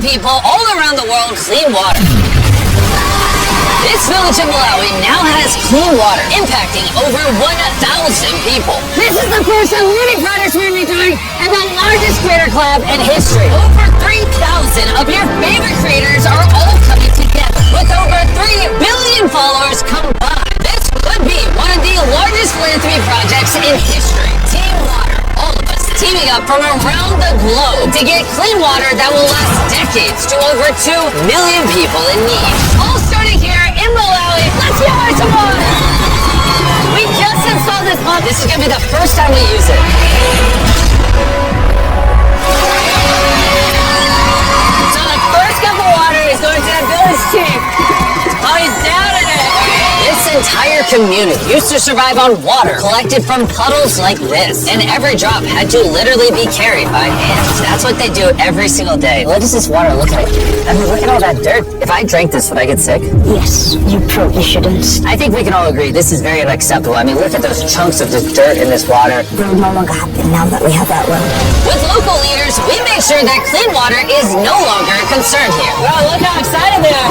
people all around the world clean water. This village in Malawi now has clean water, impacting over 1,000 people. This is the first unlimited product monitoring and the largest creator collab in history. Over 3,000 of your favorite creators are all coming together. With over 3 billion followers combined, this could be one of the largest philanthropy projects in history. Team Water, all of us teaming up from around the globe to get clean water that will last decades to over 2 million people in need. All starting here in Malawi. Let's give her some water! We just installed this pump. This is going to be the first time we use it. So the first cup of water is going to the village chief. Oh, he's down in it. This entire community used to survive on water collected from puddles like this. And every drop had to literally be carried by hand. That's what they do every single day. What does this water look like? I mean, look at all that dirt. If I drank this, would I get sick? Yes, you probably shouldn't. I think we can all agree this is very unacceptable. I mean, look at those chunks of the dirt in this water. We'll no longer happen now that we have that well. With local leaders, we made sure that clean water is no longer a concern here. Wow, look how excited they are.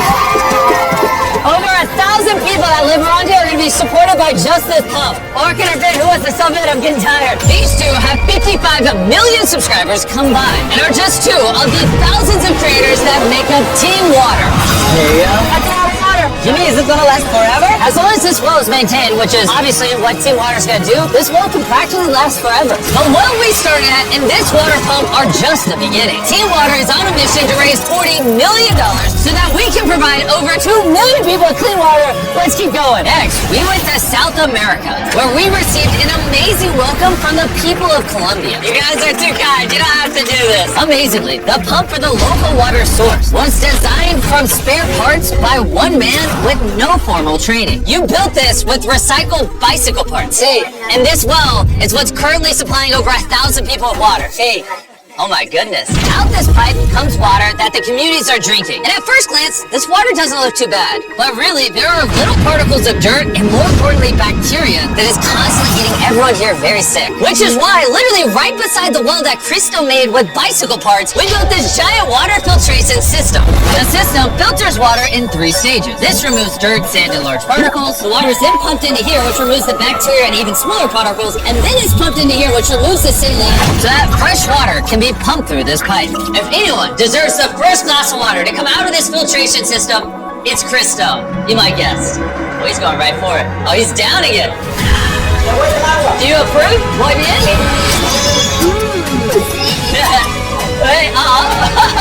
Over 1,000 people that live around here are going to be supported by just this pump. Orc and Bit, who wants to sub it? I'm getting tired. These two have 55 million subscribers combined and are just two of the thousands of creators that make up Team Water. There you go. That's a lot of water. Jimmy, is this going to last forever? As long as this well is maintained, which is obviously what Team Water is going to do, this well can practically last forever. But what we started at in this water pump are just the beginning. Team Water is on a mission to raise $40 million so that we can provide over 2 million people with clean water. Let's keep going. Next, we went to South America, where we received an amazing welcome from the people of Colombia. You guys are too kind. You don't have to do this. Amazingly, the pump for the local water source was designed from spare parts by one man with no formal training. You built this with recycled bicycle parts. See, and this well is what's currently supplying over 1,000 people with water. See. Oh my goodness. Out this pipe comes water that the communities are drinking. And at first glance, this water doesn't look too bad. But really, there are little particles of dirt and more importantly, bacteria that is constantly getting everyone here very sick. Which is why, literally right beside the well that Cristo made with bicycle parts, we built this giant water filtration system. The system filters water in 3 stages. This removes dirt, sand, and large particles. The water is then pumped into here, which removes the bacteria and even smaller particles. And then it's pumped into here, which removes the saline, so that fresh water can be pumped through this pipe. If anyone deserves the first glass of water to come out of this filtration system, it's Cristo. You might guess. Oh, he's going right for it. Oh, he's down again. Do you approve? What in?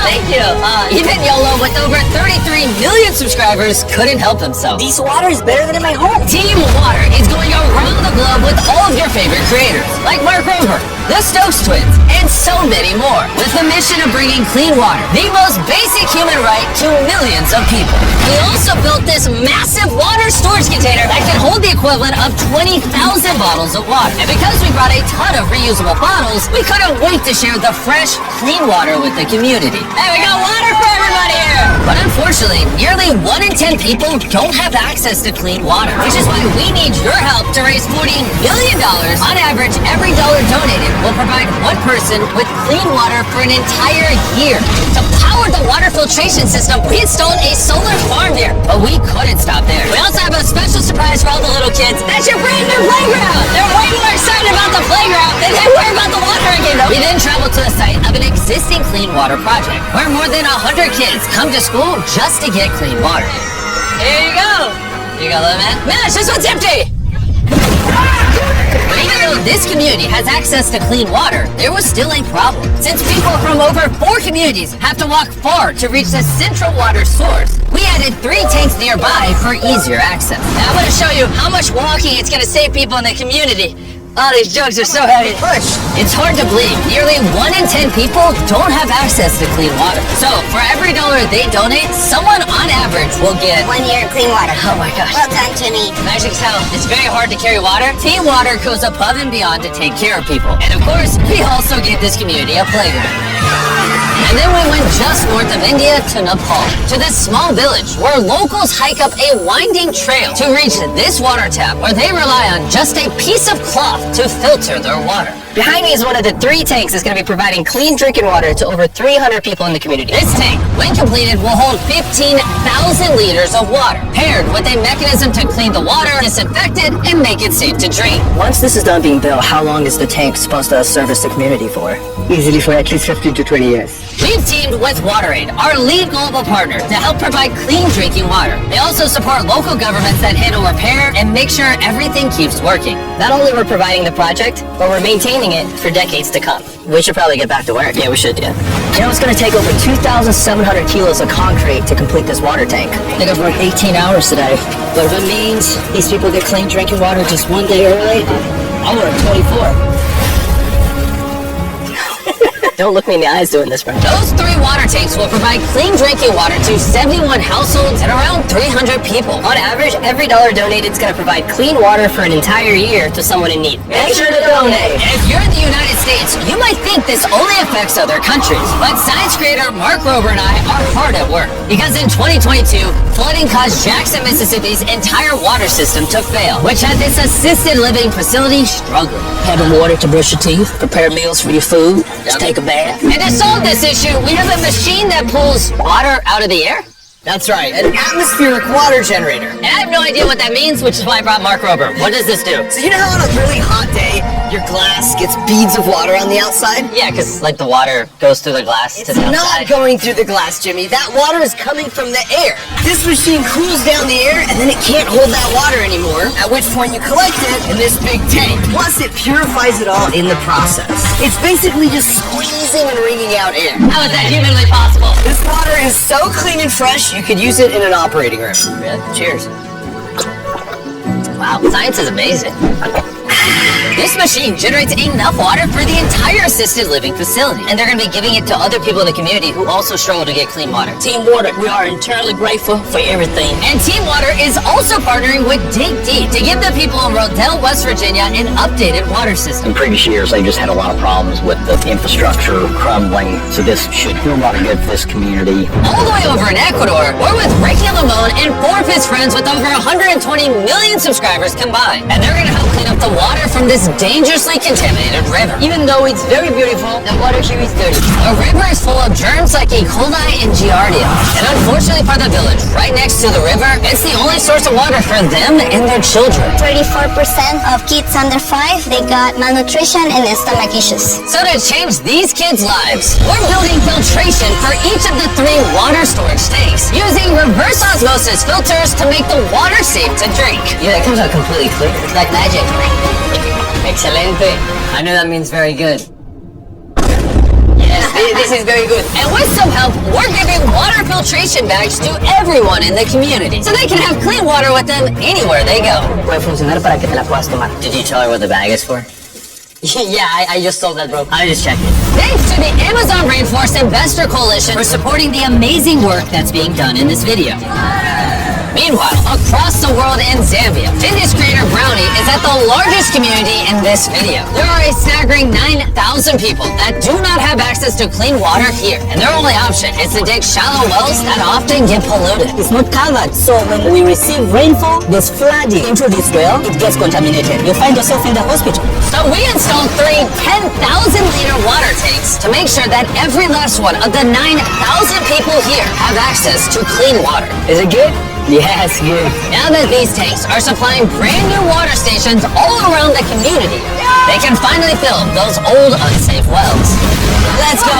Thank you. Even YOLO, with over 33 million subscribers, couldn't help themselves. This water is better than in my home. Team Water is going around the globe with all of your favorite creators, like Mark Rover, the Stokes Twins, and so many more, with the mission of bringing clean water, the most basic human right, to millions of people. We also built this massive water storage container that can hold the equivalent of 20,000 bottles of water. And because we brought a ton of reusable bottles, we couldn't wait to share the fresh, clean water with the community. Hey, we got water for everybody here! But unfortunately, nearly 1 in 10 people don't have access to clean water, which is why we need your help to raise $40 million. On average, every dollar donated will provide one person with clean water for an entire year. To power the water filtration system, we installed a solar farm here, but we couldn't stop there. We also have a special surprise for all the little kids. That's your brand new playground! They're way more excited about the playground than they were about the water again. We then traveled to the site of an existing clean water project, where more than 100 kids come to school just to get clean water. Here you go! Here you go, little man. Man, this one's empty! But even though this community has access to clean water, there was still a problem. Since people from over 4 communities have to walk far to reach the central water source, we added 3 tanks nearby for easier access. Now I'm going to show you how much walking it's going to save people in the community. Oh, these jugs are so heavy. Push! It's hard to believe. Nearly 1 in 10 people don't have access to clean water. So, for every dollar they donate, someone on average will get 1 year of clean water. Oh my gosh. Well done, Jimmy. As you can tell, it's very hard to carry water. Team Water goes above and beyond to take care of people. And of course, we also give this community a playground. And then we went just north of India to Nepal, to this small village where locals hike up a winding trail to reach this water tap where they rely on just a piece of cloth to filter their water. Behind me is one of the 3 tanks that's going to be providing clean drinking water to over 300 people in the community. This tank, when completed, will hold 15,000 liters of water, paired with a mechanism to clean the water, disinfect it, and make it safe to drink. Once this is done being built, how long is the tank supposed to service the community for? Easily for at least 15 to 20 years. We've teamed with WaterAid, our lead global partner, to help provide clean drinking water. They also support local governments that handle repair and make sure everything keeps working. Not only we're providing the project, but we're maintaining it for decades to come. We should probably get back to work. Yeah, we should, yeah. You know, it's going to take over 2,700 kilos of concrete to complete this water tank. I think I've worked 18 hours today. But if it means these people get clean drinking water just one day early, I'll work 24. Don't look me in the eyes doing this, bro. Those 3 water tanks will provide clean drinking water to 71 households and around 300 people. On average, every dollar donated is going to provide clean water for an entire year to someone in need. Make sure to donate. And if you're in the United States, you might think this only affects other countries. But science creator Mark Rober and I are hard at work. Because in 2022, flooding caused Jackson, Mississippi's entire water system to fail, which had this assisted living facility struggling. Having water to brush your teeth, prepare meals for your food, just take a bath. And to solve this issue, we have a machine that pulls water out of the air. That's right, an atmospheric water generator. And I have no idea what that means, which is why I brought Mark Rober. What does this do? So you know how on a really hot day, your glass gets beads of water on the outside? Yeah, because like the water goes through the glass to the outside. Not going through the glass, Jimmy. That water is coming from the air. This machine cools down the air, and then it can't hold that water anymore, at which point you collect it in this big tank. Plus, it purifies it all in the process. It's basically just squeezing and wringing out air. How is that humanly possible? This water is so clean and fresh, you could use it in an operating room. Really? Cheers. Wow, science is amazing. This machine generates enough water for the entire assisted living facility, and they're going to be giving it to other people in the community who also struggle to get clean water. Team Water, we are eternally grateful for everything. And Team Water is also partnering with Dig Deep to give the people in Rodell, West Virginia an updated water system. In previous years, they just had a lot of problems with the infrastructure crumbling, so this should do a lot of good for this community. All the way over in Ecuador, we're with Ricky Limon and 4 of his friends with over 120 million subscribers combined. And they're going to help clean up the water from this dangerously contaminated river. Even though it's very beautiful, the water here is dirty. The river is full of germs like E. coli and Giardia. And unfortunately for the village, right next to the river, it's the only source of water for them and their children. 34% of kids under 5, they got malnutrition and stomach issues. So to change these kids' lives, we're building filtration for each of the 3 water storage tanks, using reverse osmosis filters to make the water safe to drink. Yeah, it comes out completely clear. It's like magic. Excelente. I know that means very good. Yes, this is very good. And with some help, we're giving water filtration bags to everyone in the community, so they can have clean water with them anywhere they go. Puede funcionar para que te la puedas tomar. Did you tell her what the bag is for? Yeah, I just told that, bro. I just checked it. Thanks to the Amazon Rainforest Investor Coalition for supporting the amazing work that's being done in this video. Meanwhile, across the world in Zambia, fitness creator Brownie is at the largest community in this video. There are a staggering 9,000 people that do not have access to clean water here, and their only option is to dig shallow wells that often get polluted. It's not covered, so when we receive rainfall, there's flooding into this well, it gets contaminated. You'll find yourself in the hospital. So we installed 3 10,000-liter water tanks to make sure that every last one of the 9,000 people here have access to clean water. Is it good? Yes, good. Now that these tanks are supplying brand new water stations all around the community, they can finally fill those old unsafe wells. Let's go.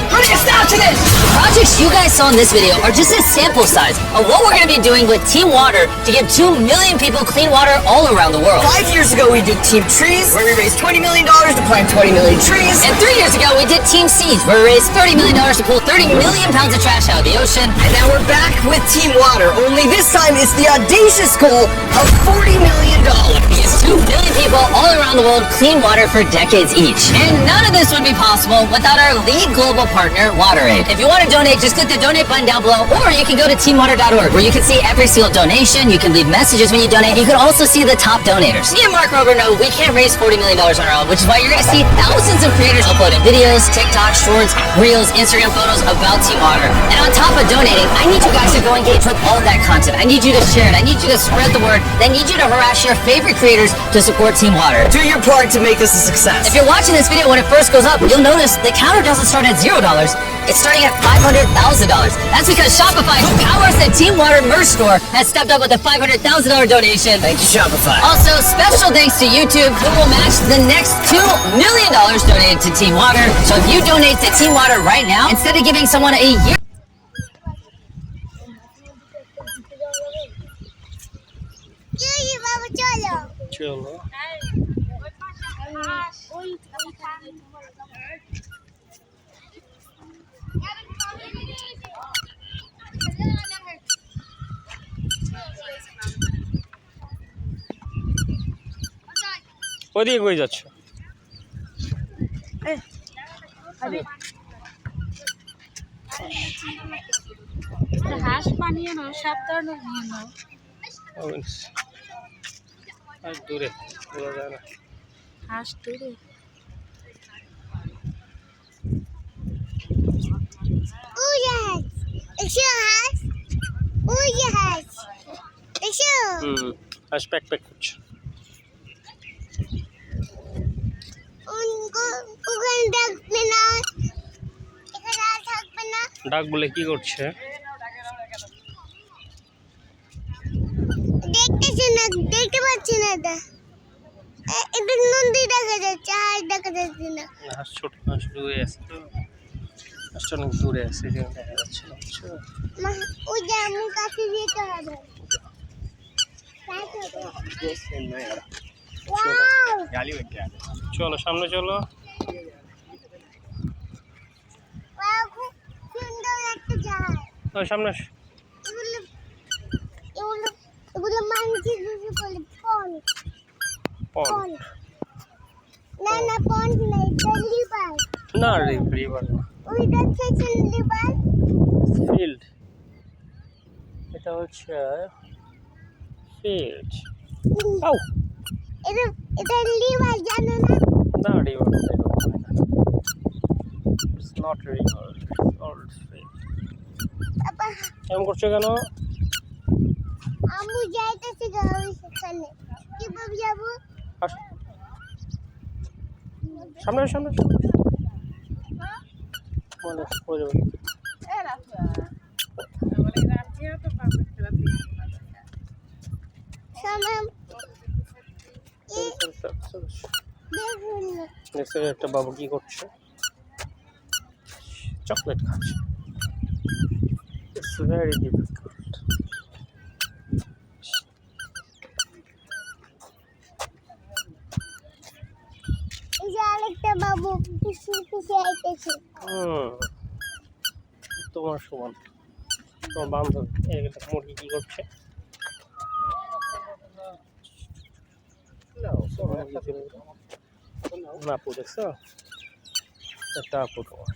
Put a stop to this! The projects you guys saw in this video are just a sample size of what we're going to be doing with Team Water to give 2 million people clean water all around the world. 5 years ago, we did Team Trees, where we raised $20 million to plant 20 million trees. And 3 years ago, we did Team Seas, where we raised $30 million to pull 30 million pounds of trash out of the ocean. And now we're back with Team Water, only this time it's the audacious goal of $40 million. Give 2 million people all around the world clean water for decades each. And none of this would be possible without our lead global partner, WaterAid. If you want to donate donate, just click the donate button down below, or you can go to teamwater.org where you can see every single donation. You can leave messages when you donate. You can also see the top donators. Me and Mark Rober know we can't raise $40 million on our own, which is why you're going to see thousands of creators uploading videos, TikTok, shorts, reels, Instagram photos about Team Water. And on top of donating, I need you guys to go engage with all of that content. I need you to share it. I need you to spread the word. I need you to harass your favorite creators to support Team Water. Do your part to make this a success. If you're watching this video when it first goes up, you'll notice the counter doesn't start at $0. It's starting at $500,000. That's because Shopify, who powers the Team Water merch store, has stepped up with a $500,000 donation. Thank you, Shopify. Also, special thanks to YouTube, who will match the next $2 million donated to Team Water. So if you donate to Team Water right now, instead of giving someone a year চলো ওদিকে কই যাচ্ছ হাঁস বানিয়ে নাও, সব ধরনের নিয়ে নাও। আর দূরে বোঝা যায় না হাঁস দূরে। হাঁস প্যাক প্যাক করছে ডাক বলে কি করছে দেখতে পাচ্ছি না এটা নন্দী দেখা যাচ্ছে হাঁস দেখা যাচ্ছে না হাঁস ছোট হাঁস দূরে আছে তো হাঁসটা অনেক দূরে আছে যেখানে দেখা যাচ্ছে না ওই যে আমার কাছে যেতে হবে চলো সামনে চলো খুব সুন্দর একটা জায়গা সামনে এগুলো মানুষের দুটো বলে পন্ড না পন্ড না এটা লিভার না রিভার না ওইটা হচ্ছে লিভার ফিল্ড এটা হচ্ছে ফিল্ড আউ এটা লিভার জানো না না river it's not river it's all field এমন করছো কেন আমু যাইতেছি গাড়ি সেখানে কিভাবে যাব সামনে সামনে বলে হয়ে যাবে দেখুন একটা বাবু কি করছে চকলেট খাচ্ছে ইটস ভেরি ডিফিকাল্ট আরেকটা বাবু পিছু পিছু আইতেছে তোমার সমান তোমার বান্ধবী একটা মুরগি কি করছে না আপু দেখছো একটা আপু তোমার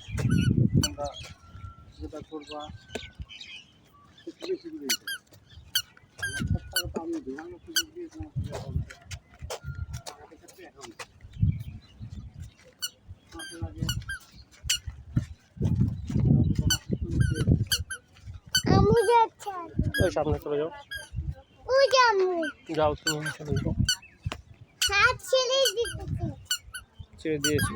আমু যাচ্ছে ওই সামনে চলে যাও ওই যামু যাও তুমি চলে যাও হাত ছেড়ে দিতেছি ছেড়ে দিয়েছি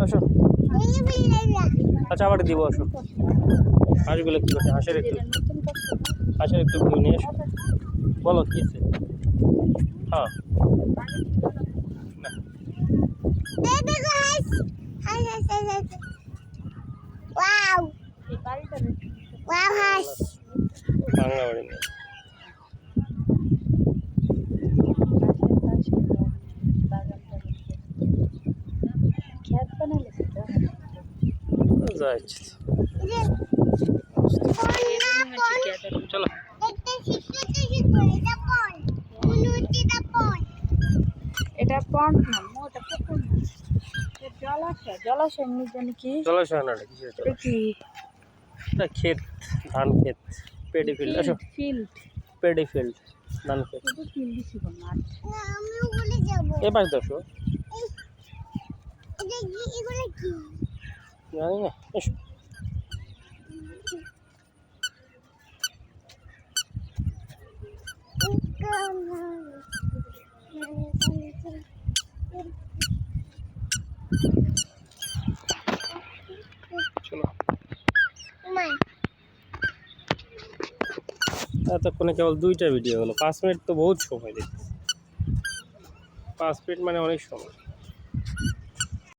আসো আচ্ছা আবার দিব আসো হাঁসগুলো কি করছে হাঁসের একটু ভিউ নিয়ে এসো বলো কি আছে হ্যাঁ দেখো হাঁস ওয়াও ওয়াও হাঁস বাংলা বাড়ি নেই যাচ্ছে চলো এটা পন্ড না ওটা পুকুর না জলাশয় নিচে নাকি জলাশয় না কিসের এটা কি এটা ক্ষেত ধান ক্ষেত পেডি ফিল্ড আসো ফিল্ড পেডি ফিল্ড ধান ক্ষেত শুধু ফিল্ড ছিল না আমিও বলে যাব এ পাশ দশো এগুলো কি জানি না এসো চলো এতক্ষণে কেবল 2টা ভিডিও হলো 5 মিনিট তো বহুত সময় দেখতে 5 মিনিট মানে অনেক সময়